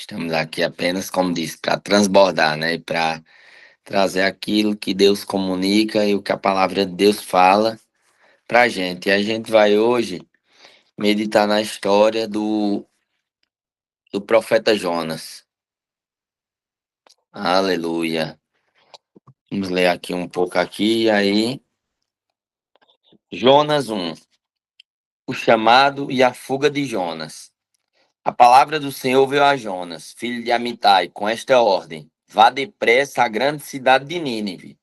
Estamos aqui apenas, como disse, para transbordar, né? Para trazer aquilo que Deus comunica e o que a palavra de Deus fala para a gente. E a gente vai hoje meditar na história do profeta Jonas. Aleluia. Vamos ler aqui um pouco aqui, e aí. Jonas 1. O chamado e a fuga de Jonas. A palavra do Senhor veio a Jonas, filho de Amitai, com esta ordem: vá depressa à grande cidade de Nínive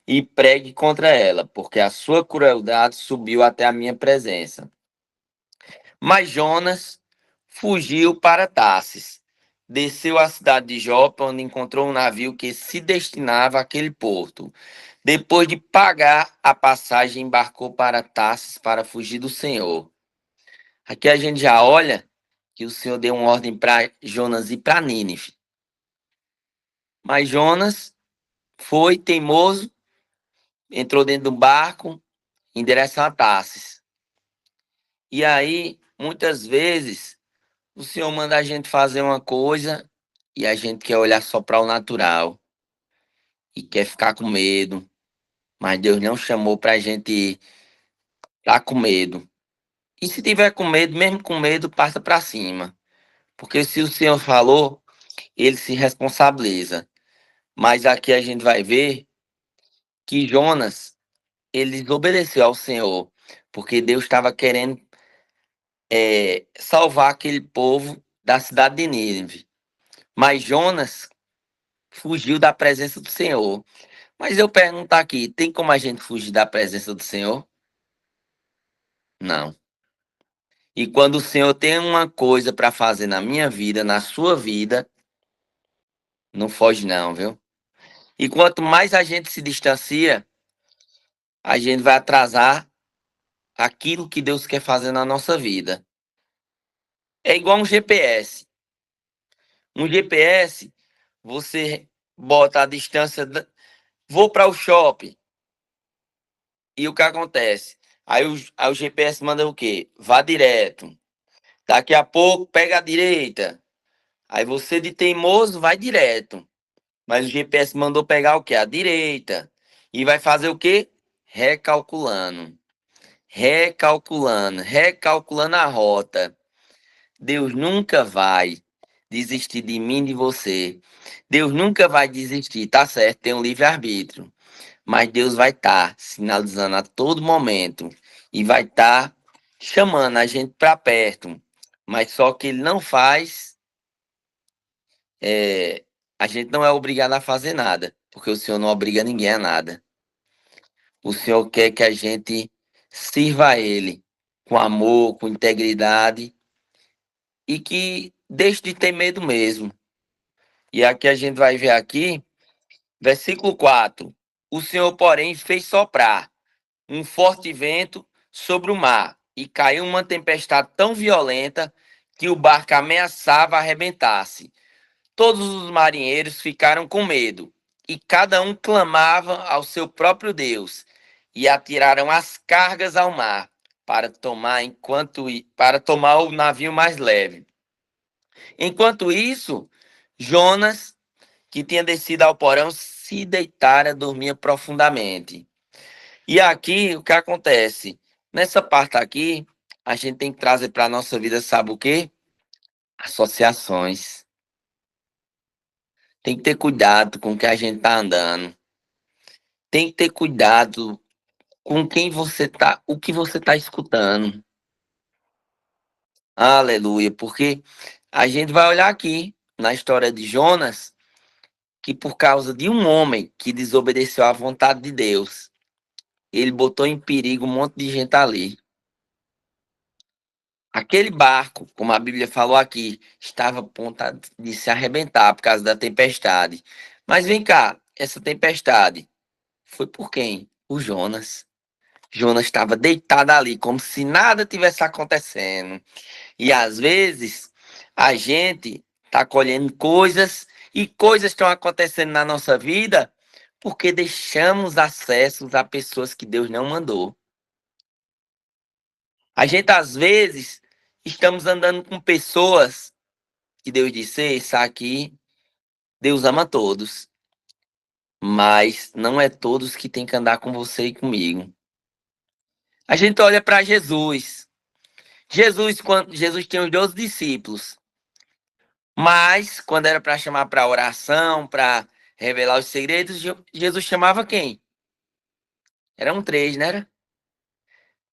e pregue contra ela, porque a sua crueldade subiu até a minha presença. Mas Jonas fugiu para Tarsis, desceu à cidade de Jope, onde encontrou um navio que se destinava àquele porto. Depois de pagar a passagem, embarcou para Tarsis para fugir do Senhor. Aqui a gente já olha que o Senhor deu uma ordem para Jonas ir para Nínive. Mas Jonas foi teimoso, entrou dentro do barco em direção a Tarsis. E aí, muitas vezes, o Senhor manda a gente fazer uma coisa e a gente quer olhar só para o natural e quer ficar com medo. Mas Deus não chamou para a gente estar com medo. E se tiver com medo, mesmo com medo, passa para cima. Porque se o Senhor falou, ele se responsabiliza. Mas aqui a gente vai ver que Jonas, ele desobedeceu ao Senhor. Porque Deus estava querendo salvar aquele povo da cidade de Nínive. Mas Jonas fugiu da presença do Senhor. Mas eu pergunto aqui, tem como a gente fugir da presença do Senhor? Não. E quando o Senhor tem uma coisa para fazer na minha vida, na sua vida, não foge não, viu? E quanto mais a gente se distancia, a gente vai atrasar aquilo que Deus quer fazer na nossa vida. É igual um GPS. Um GPS, você bota a distância, vou para o shopping. E o que acontece? Aí o GPS manda o quê? Vá direto. Daqui a pouco pega a direita. Aí você de teimoso vai direto. Mas o GPS mandou pegar o quê? A direita. E vai fazer o quê? Recalculando. Recalculando. Recalculando a rota. Deus nunca vai desistir de mim e de você. Deus nunca vai desistir, tá certo? Tem um livre-arbítrio. Mas Deus vai estar sinalizando a todo momento e vai estar chamando a gente para perto. Mas só que ele não faz, é, a gente não é obrigado a fazer nada, porque o Senhor não obriga ninguém a nada. O Senhor quer que a gente sirva a Ele com amor, com integridade e que deixe de ter medo mesmo. E aqui a gente vai ver aqui, versículo 4. O Senhor, porém, fez soprar um forte vento sobre o mar e caiu uma tempestade tão violenta que o barco ameaçava arrebentar-se. Todos os marinheiros ficaram com medo e cada um clamava ao seu próprio Deus e atiraram as cargas ao mar para tomar o navio mais leve. Enquanto isso, Jonas, que tinha descido ao porão, se deitara, dormia profundamente. E aqui, o que acontece? Nessa parte aqui, a gente tem que trazer para a nossa vida, sabe o quê? Associações. Tem que ter cuidado com o que a gente tá andando. Tem que ter cuidado com quem você tá, o que você tá escutando. Aleluia, porque a gente vai olhar aqui na história de Jonas, que por causa de um homem que desobedeceu à vontade de Deus, ele botou em perigo um monte de gente ali. Aquele barco, como a Bíblia falou aqui, estava a ponto de se arrebentar por causa da tempestade. Mas vem cá, essa tempestade foi por quem? O Jonas. Jonas estava deitado ali, como se nada tivesse acontecendo. E às vezes a gente está colhendo coisas e coisas estão acontecendo na nossa vida porque deixamos acessos a pessoas que Deus não mandou. A gente às vezes estamos andando com pessoas que Deus disse: "Ei, isso aqui, Deus ama todos, mas não é todos que tem que andar com você e comigo." A gente olha para Jesus. Jesus tinha os 12 discípulos, mas quando era para chamar para oração, para revelar os segredos, Jesus chamava quem? Eram três, né?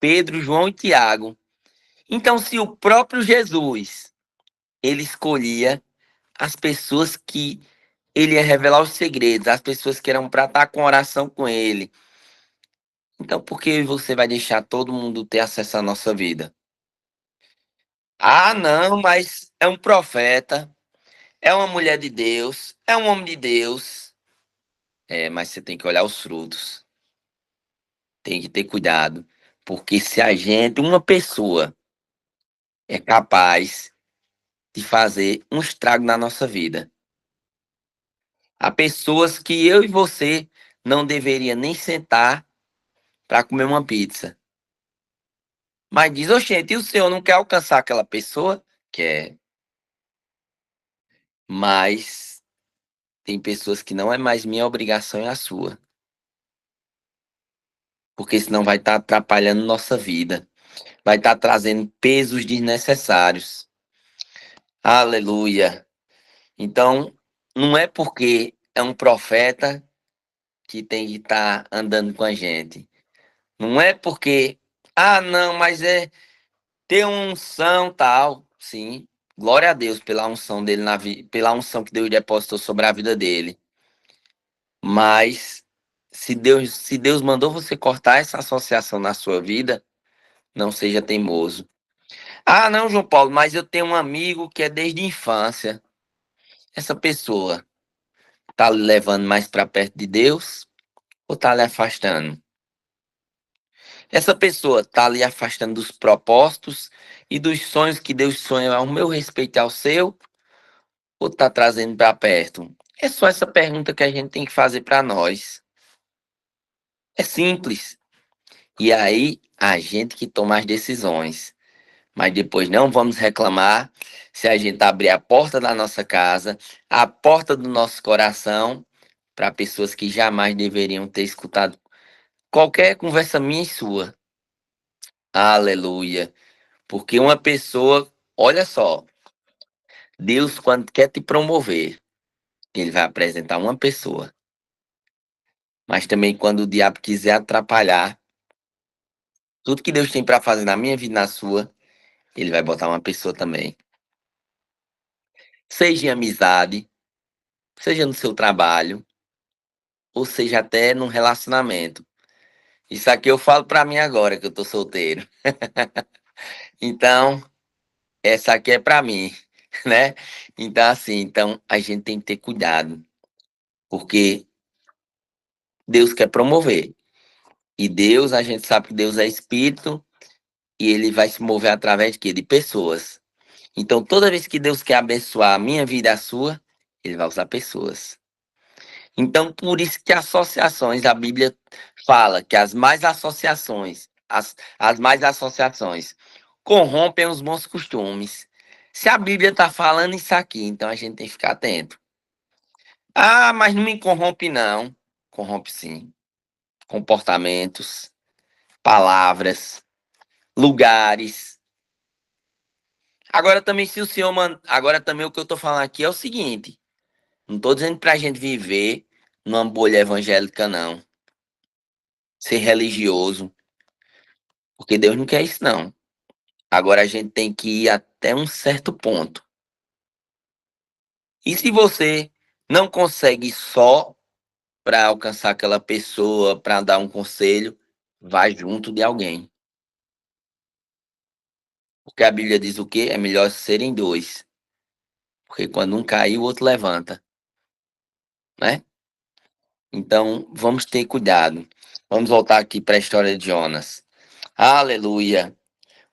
Pedro, João e Tiago. Então, se o próprio Jesus, ele escolhia as pessoas que ele ia revelar os segredos, as pessoas que eram para estar com oração com ele, então por que você vai deixar todo mundo ter acesso à nossa vida? Ah, não, mas é um profeta, é uma mulher de Deus, é um homem de Deus. É, mas você tem que olhar os frutos, tem que ter cuidado, porque se a gente, uma pessoa, é capaz de fazer um estrago na nossa vida. Há pessoas que eu e você não deveria nem sentar para comer uma pizza. Mas diz, oxente, e o senhor não quer alcançar aquela pessoa? Quer. Mas tem pessoas que não é mais minha obrigação, é a sua. Porque senão vai estar atrapalhando nossa vida. Vai estar trazendo pesos desnecessários. Aleluia. Então, não é porque é um profeta que tem que estar andando com a gente. Não é porque, ah, não, mas é ter uma unção tal. Sim, glória a Deus pela unção dele na vida, pela unção que Deus depositou sobre a vida dele. Mas se Deus mandou você cortar essa associação na sua vida, não seja teimoso. Ah, não, João Paulo, mas eu tenho um amigo que é desde a infância. Essa pessoa tá lhe levando mais para perto de Deus ou tá lhe afastando? Essa pessoa tá lhe afastando dos propósitos e dos sonhos que Deus sonha ao meu respeito e ao seu, ou tá trazendo para perto? É só essa pergunta que a gente tem que fazer para nós. É simples. E aí, a gente que toma as decisões. Mas depois não vamos reclamar se a gente abrir a porta da nossa casa, a porta do nosso coração, para pessoas que jamais deveriam ter escutado qualquer conversa minha e sua. Aleluia. Porque uma pessoa, olha só, Deus, quando quer te promover, ele vai apresentar uma pessoa. Mas também quando o diabo quiser atrapalhar, tudo que Deus tem para fazer na minha vida e na sua, ele vai botar uma pessoa também. Seja em amizade, seja no seu trabalho, ou seja até num relacionamento. Isso aqui eu falo para mim agora que eu tô solteiro. Então, essa aqui é para mim, né? Então assim, então a gente tem que ter cuidado, porque Deus quer promover. E Deus, a gente sabe que Deus é espírito e ele vai se mover através de quê? De pessoas. Então, toda vez que Deus quer abençoar a minha vida e a sua, ele vai usar pessoas. Então, por isso que associações, a Bíblia fala que as mais associações corrompem os bons costumes. Se a Bíblia está falando isso aqui, então a gente tem que ficar atento. Ah, mas não me corrompe, não. Corrompe sim. Comportamentos, palavras, lugares. Agora também, se o senhor. Agora também o que eu estou falando aqui é o seguinte: não estou dizendo para a gente viver numa bolha evangélica, não. Ser religioso. Porque Deus não quer isso, não. Agora a gente tem que ir até um certo ponto. E se você não consegue ir só para alcançar aquela pessoa, para dar um conselho, vai junto de alguém. Porque a Bíblia diz o quê? É melhor serem dois. Porque quando um cair, o outro levanta, né? Então, vamos ter cuidado. Vamos voltar aqui para a história de Jonas. Aleluia.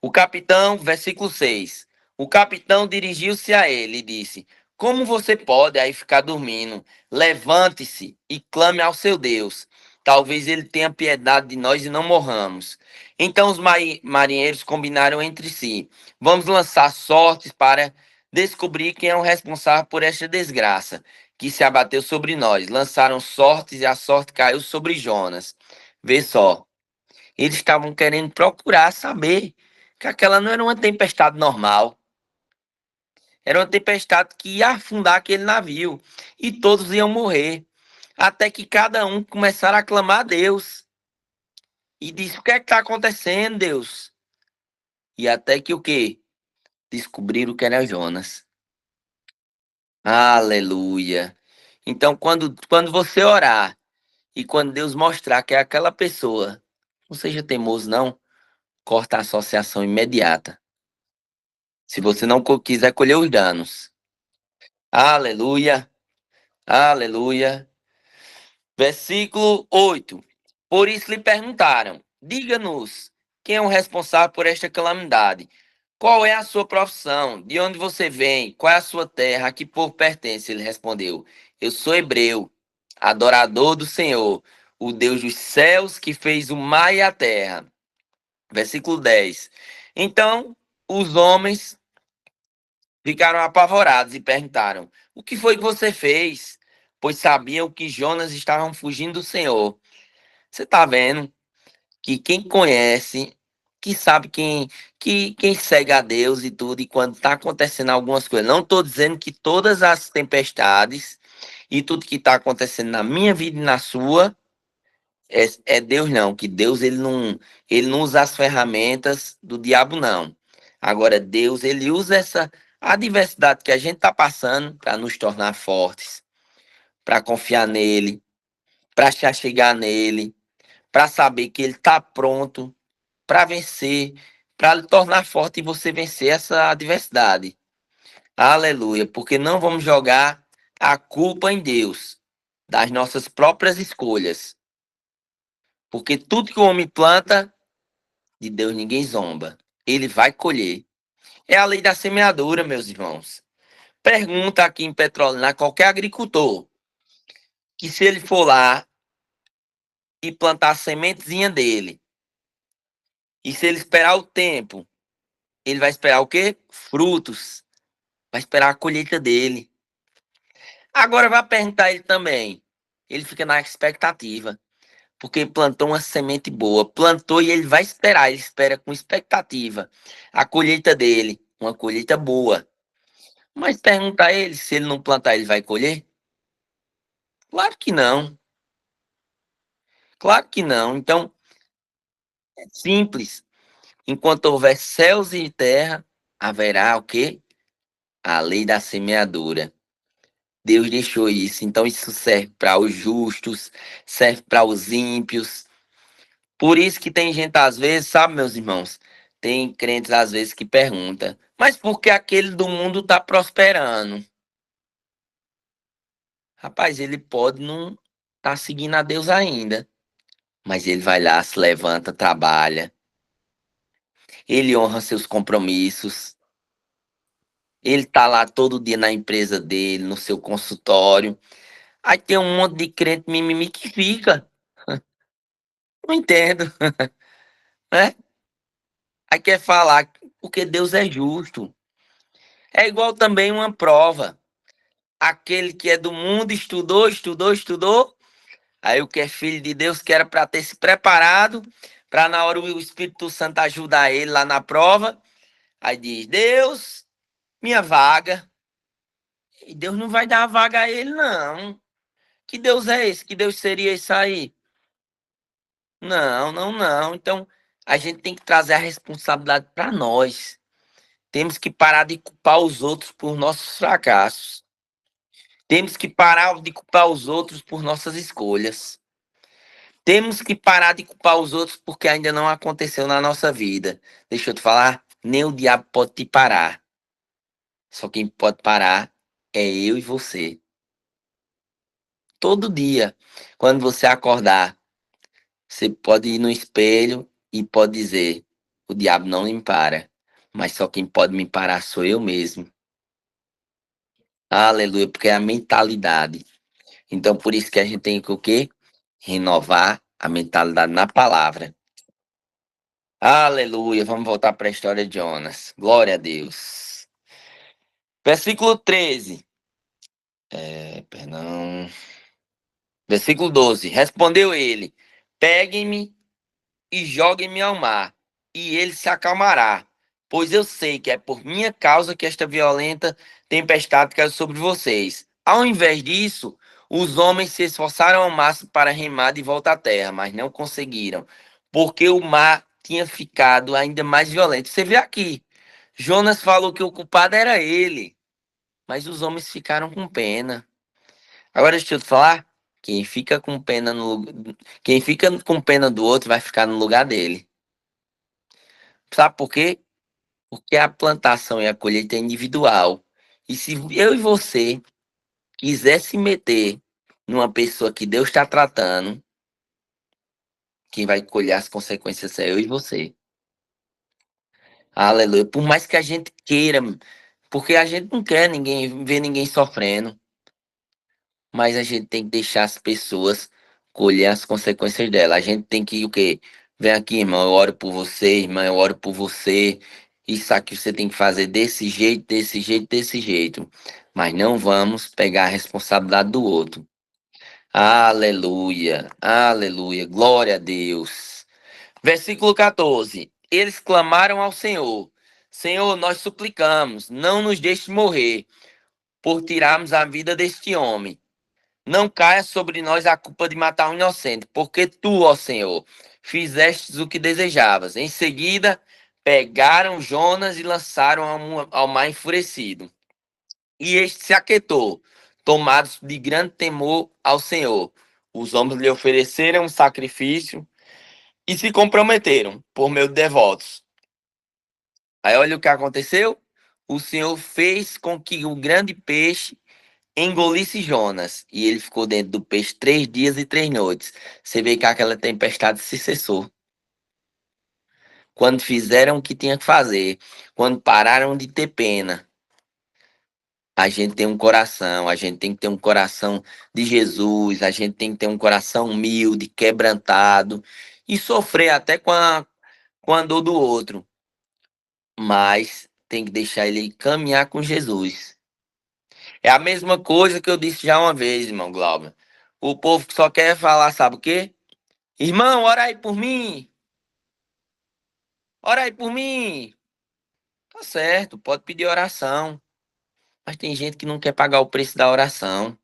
O capitão, versículo 6. O capitão dirigiu-se a ele e disse: Como você pode aí ficar dormindo? Levante-se e clame ao seu Deus. Talvez ele tenha piedade de nós e não morramos. Então os marinheiros combinaram entre si: Vamos lançar sortes para Descobri quem é o responsável por esta desgraça que se abateu sobre nós. Lançaram sortes e a sorte caiu sobre Jonas. Vê só, eles estavam querendo procurar saber que aquela não era uma tempestade normal. Era uma tempestade que ia afundar aquele navio e todos iam morrer. Até que cada um começaram a clamar a Deus e disse: O que é que está acontecendo, Deus? E até que o quê? Descobriram que era Jonas. Aleluia. Então, quando você orar e quando Deus mostrar que é aquela pessoa, não seja teimoso, não, corta a associação imediata. Se você não quiser colher os danos. Aleluia. Aleluia. Versículo 8. Por isso lhe perguntaram: Diga-nos, quem é o responsável por esta calamidade? Qual é a sua profissão? De onde você vem? Qual é a sua terra? A que povo pertence? Ele respondeu: Eu sou hebreu, adorador do Senhor, o Deus dos céus que fez o mar e a terra. Versículo 10. Então os homens ficaram apavorados e perguntaram: O que foi que você fez? Pois sabiam que Jonas estava fugindo do Senhor. Você está vendo que quem conhece, que sabe quem segue a Deus e tudo, e quando está acontecendo algumas coisas. Não estou dizendo que todas as tempestades e tudo que está acontecendo na minha vida e na sua é Deus, não. Que Deus ele não usa as ferramentas do diabo, não. Agora, Deus, ele usa essa adversidade que a gente está passando para nos tornar fortes, para confiar nele, para se achegar nele, para saber que ele está pronto para vencer, para lhe tornar forte e você vencer essa adversidade. Aleluia, porque não vamos jogar a culpa em Deus das nossas próprias escolhas, porque tudo que o homem planta, de Deus ninguém zomba. Ele vai colher. É a lei da semeadura, meus irmãos. Pergunta aqui em Petrolina a qualquer agricultor que se ele for lá e plantar a sementezinha dele, e se ele esperar o tempo, ele vai esperar o quê? Frutos. Vai esperar a colheita dele. Agora vai perguntar ele também. Ele fica na expectativa, porque plantou uma semente boa, plantou e ele vai esperar, ele espera com expectativa a colheita dele, uma colheita boa. Mas pergunta a ele se ele não plantar, ele vai colher? Claro que não. Claro que não. Então, é simples. Enquanto houver céus e terra, haverá o quê? A lei da semeadura. Deus deixou isso. Então, isso serve para os justos, serve para os ímpios. Por isso que tem gente, às vezes, sabe, meus irmãos? Tem crentes, às vezes, que pergunta, mas por que aquele do mundo está prosperando? Rapaz, ele pode não estar seguindo a Deus ainda, mas ele vai lá, se levanta, trabalha, ele honra seus compromissos, ele tá lá todo dia na empresa dele, no seu consultório. Aí tem um monte de crente mimimi que fica, não entendo, né? Aí quer falar porque Deus é justo. É igual também uma prova. Aquele que é do mundo estudou, estudou, estudou. Aí o que é filho de Deus, que era para ter se preparado, para na hora o Espírito Santo ajudar ele lá na prova. Aí diz: Deus, minha vaga. E Deus não vai dar a vaga a ele, não. Que Deus é esse? Que Deus seria esse aí? Não, não, não. Então a gente tem que trazer a responsabilidade para nós. Temos que parar de culpar os outros por nossos fracassos. Temos que parar de culpar os outros por nossas escolhas. Temos que parar de culpar os outros porque ainda não aconteceu na nossa vida. Deixa eu te falar, nem o diabo pode te parar. Só quem pode parar é eu e você. Todo dia, quando você acordar, você pode ir no espelho e pode dizer: o diabo não me para, mas só quem pode me parar sou eu mesmo. Aleluia, porque é a mentalidade. Então, por isso que a gente tem que o quê? Renovar a mentalidade na palavra. Aleluia. Vamos voltar para a história de Jonas. Glória a Deus. Versículo 13. Perdão. Versículo 12. Respondeu ele: Peguem-me e joguem-me ao mar, e ele se acalmará. Pois eu sei que é por minha causa que esta violenta tempestade caiu sobre vocês. Ao invés disso, os homens se esforçaram ao máximo para remar de volta à terra, mas não conseguiram, porque o mar tinha ficado ainda mais violento. Você vê aqui, Jonas falou que o culpado era ele, mas os homens ficaram com pena. Agora deixa eu te falar, quem fica com pena quem fica com pena do outro vai ficar no lugar dele. Sabe por quê? Porque a plantação e a colheita é individual. E se eu e você quiser se meter numa pessoa que Deus está tratando, quem vai colher as consequências é eu e você. Aleluia. Por mais que a gente queira, porque a gente não quer ninguém ver ninguém sofrendo, mas a gente tem que deixar as pessoas colher as consequências dela. A gente tem que o quê? Vem aqui, irmão, eu oro por você, irmã, eu oro por você. Isso aqui você tem que fazer desse jeito, desse jeito, desse jeito. Mas não vamos pegar a responsabilidade do outro. Aleluia, aleluia, glória a Deus. Versículo 14. Eles clamaram ao Senhor: Senhor, nós suplicamos, não nos deixe morrer, por tirarmos a vida deste homem. Não caia sobre nós a culpa de matar um inocente, porque tu, ó Senhor, fizestes o que desejavas. Em seguida, pegaram Jonas e lançaram ao mar enfurecido. E este se aquietou, tomados de grande temor ao Senhor. Os homens lhe ofereceram um sacrifício e se comprometeram por meio de devotos. Aí olha o que aconteceu. O Senhor fez com que o grande peixe engolisse Jonas, e ele ficou dentro do peixe 3 dias e 3 noites. Você vê que aquela tempestade se cessou. Quando fizeram o que tinha que fazer, quando pararam de ter pena, a gente tem um coração, a gente tem que ter um coração de Jesus, a gente tem que ter um coração humilde, quebrantado, e sofrer até com a dor do outro, mas tem que deixar ele caminhar com Jesus. É a mesma coisa que eu disse já uma vez, irmão Glauber. O povo que só quer falar, sabe o quê? Irmão, ora aí por mim. Ora aí por mim. Tá certo, pode pedir oração. Mas tem gente que não quer pagar o preço da oração.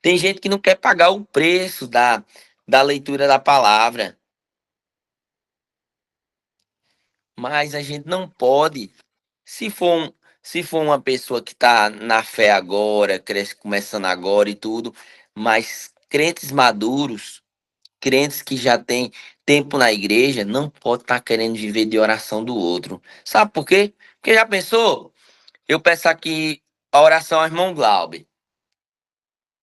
Tem gente que não quer pagar o preço da leitura da palavra. Mas a gente não pode. Se for, se for uma pessoa que está na fé agora, cresce começando agora e tudo, mas crentes maduros, crentes que já têm tempo na igreja, não pode estar querendo viver de oração do outro. Sabe por quê? Porque já pensou? Eu peço aqui a oração ao irmão Glauber.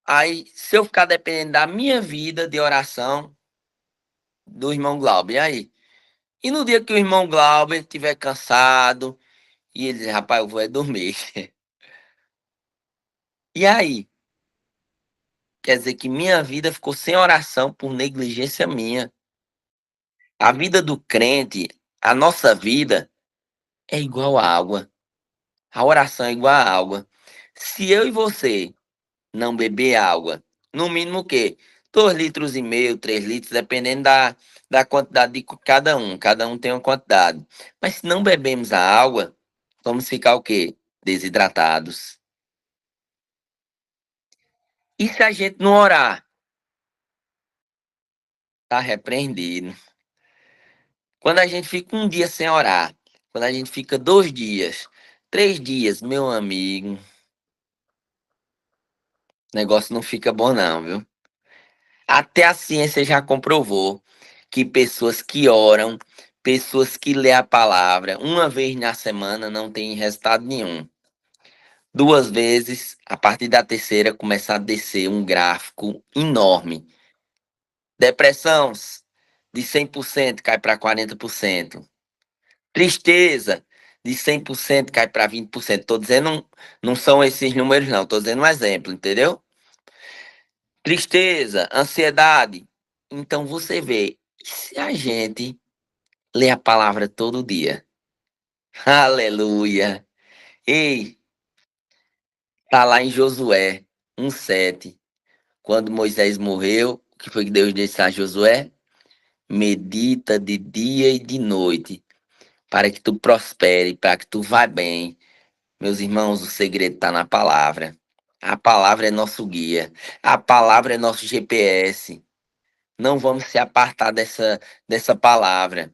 Aí, se eu ficar dependendo da minha vida de oração do irmão Glauber, e aí? E no dia que o irmão Glauber estiver cansado e ele dizer, rapaz, eu vou é dormir. E aí? Quer dizer que minha vida ficou sem oração por negligência minha. A vida do crente, a nossa vida, é igual a água. A oração é igual a água. Se eu e você não beber água, no mínimo o quê? 2,5 litros, 3 litros, dependendo da quantidade de cada um. Cada um tem uma quantidade. Mas se não bebemos a água, vamos ficar o quê? Desidratados. E se a gente não orar? Tá repreendido. Quando a gente fica um dia sem orar, quando a gente fica 2 dias, 3 dias, meu amigo, o negócio não fica bom não, viu? Até a ciência já comprovou que pessoas que oram, pessoas que lêem a palavra uma vez na semana não tem resultado nenhum. 2 vezes, a partir da terceira, começa a descer um gráfico enorme. Depressão de 100% cai para 40%. Tristeza de 100% cai para 20%. Tô dizendo, não são esses números não, tô dizendo um exemplo, entendeu? Tristeza, ansiedade. Então você vê, se a gente lê a palavra todo dia, aleluia, Ei, tá lá em Josué 1:7, quando Moisés morreu, o que foi que Deus disse a Josué? Medita de dia e de noite, para que tu prospere, para que tu vá bem. Meus irmãos, o segredo está na palavra. A palavra é nosso guia. A palavra é nosso GPS. Não vamos se apartar dessa palavra.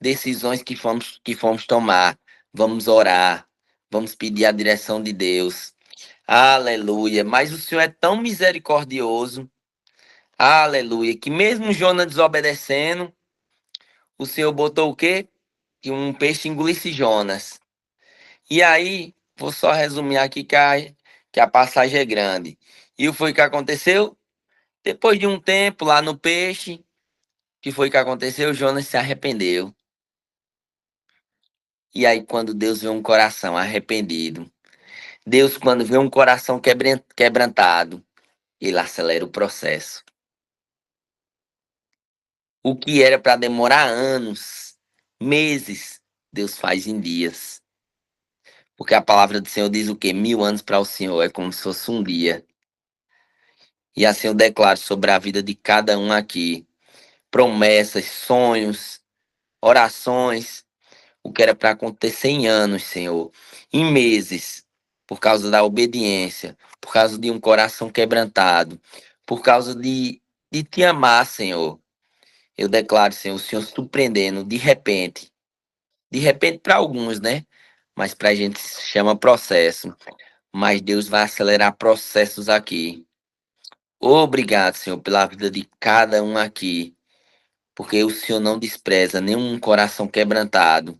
Decisões que fomos tomar. Vamos orar. Vamos pedir a direção de Deus. Aleluia. Mas o Senhor é tão misericordioso. Aleluia. Que mesmo Jonas desobedecendo, o Senhor botou o quê? Que um peixe engolisse Jonas. E aí, vou só resumir aqui que a passagem é grande. E o foi que aconteceu? Depois de um tempo lá no peixe, que foi que aconteceu? Jonas se arrependeu. E aí, quando Deus vê um coração arrependido, Deus, quando vê um coração quebrantado, ele acelera o processo. O que era para demorar anos, meses, Deus faz em dias. Porque a palavra do Senhor diz o quê? 1000 anos para o Senhor é como se fosse um dia. E assim eu declaro sobre a vida de cada um aqui. Promessas, sonhos, orações, o que era para acontecer em anos, Senhor, em meses, por causa da obediência, por causa de um coração quebrantado, por causa de te amar, Senhor. Eu declaro, Senhor, o Senhor surpreendendo de repente para alguns, né? Mas para a gente se chama processo. Mas Deus vai acelerar processos aqui. Obrigado, Senhor, pela vida de cada um aqui. Porque o Senhor não despreza nenhum coração quebrantado.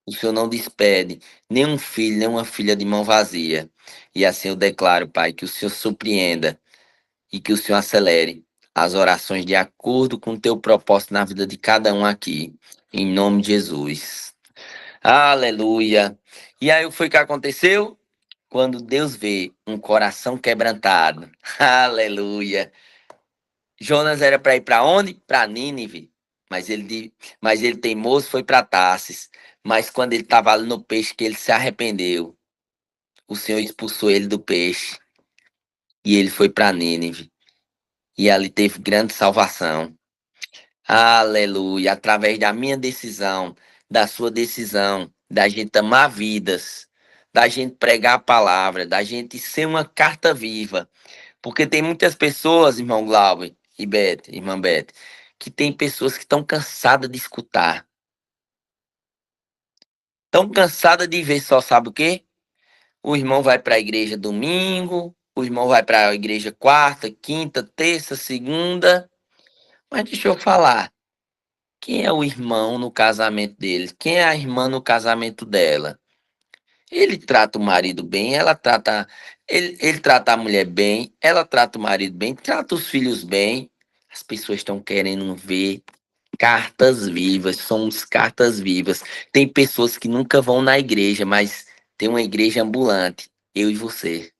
O Senhor não despede nenhum filho, nenhuma filha de mão vazia. E assim eu declaro, Pai, que o Senhor surpreenda e que o Senhor acelere as orações de acordo com o teu propósito na vida de cada um aqui. Em nome de Jesus. Aleluia. E aí o que foi que aconteceu? Quando Deus vê um coração quebrantado. Aleluia. Jonas era para ir para onde? Para Nínive. Mas ele teimoso foi para Tarsis. Mas quando ele estava ali no peixe, que ele se arrependeu, o Senhor expulsou ele do peixe e ele foi para Nínive. E ali teve grande salvação. Aleluia. Através da minha decisão, da sua decisão, da gente amar vidas, da gente pregar a palavra, da gente ser uma carta viva. Porque tem muitas pessoas, irmão Glauber e Beth, irmã Beth, que tem pessoas que estão cansadas de escutar. Estão cansadas de ver só, sabe o quê? O irmão vai para a igreja domingo, o irmão vai para a igreja quarta, quinta, terça, segunda. Mas deixa eu falar, quem é o irmão no casamento deles? Quem é a irmã no casamento dela? Ele trata o marido bem, ele trata a mulher bem, ela trata o marido bem, trata os filhos bem. As pessoas estão querendo ver cartas vivas, somos cartas vivas. Tem pessoas que nunca vão na igreja, mas tem uma igreja ambulante, eu e você.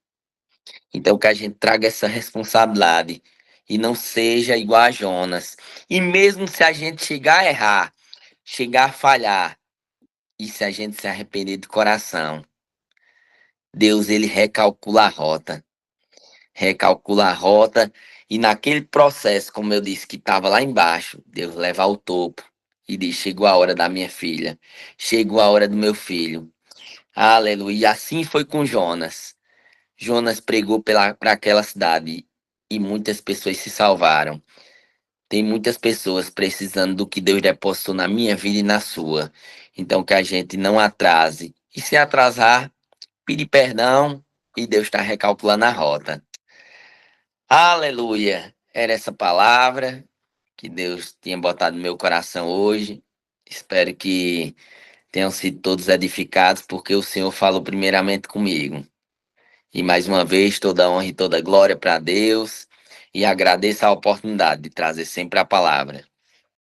Então que a gente traga essa responsabilidade e não seja igual a Jonas. E mesmo se a gente chegar a errar, chegar a falhar, e se a gente se arrepender do coração, Deus, ele recalcula a rota, e naquele processo, como eu disse, que estava lá embaixo, Deus leva ao topo e diz: chegou a hora da minha filha, chegou a hora do meu filho. Aleluia. E assim foi com Jonas. Jonas pregou para aquela cidade e muitas pessoas se salvaram. Tem muitas pessoas precisando do que Deus depositou na minha vida e na sua. Então que a gente não atrase. E se atrasar, pedir perdão e Deus está recalculando a rota. Aleluia! Era essa palavra que Deus tinha botado no meu coração hoje. Espero que tenham sido todos edificados, porque o Senhor falou primeiramente comigo. E mais uma vez, toda a honra e toda a glória para Deus. E agradeço a oportunidade de trazer sempre a palavra.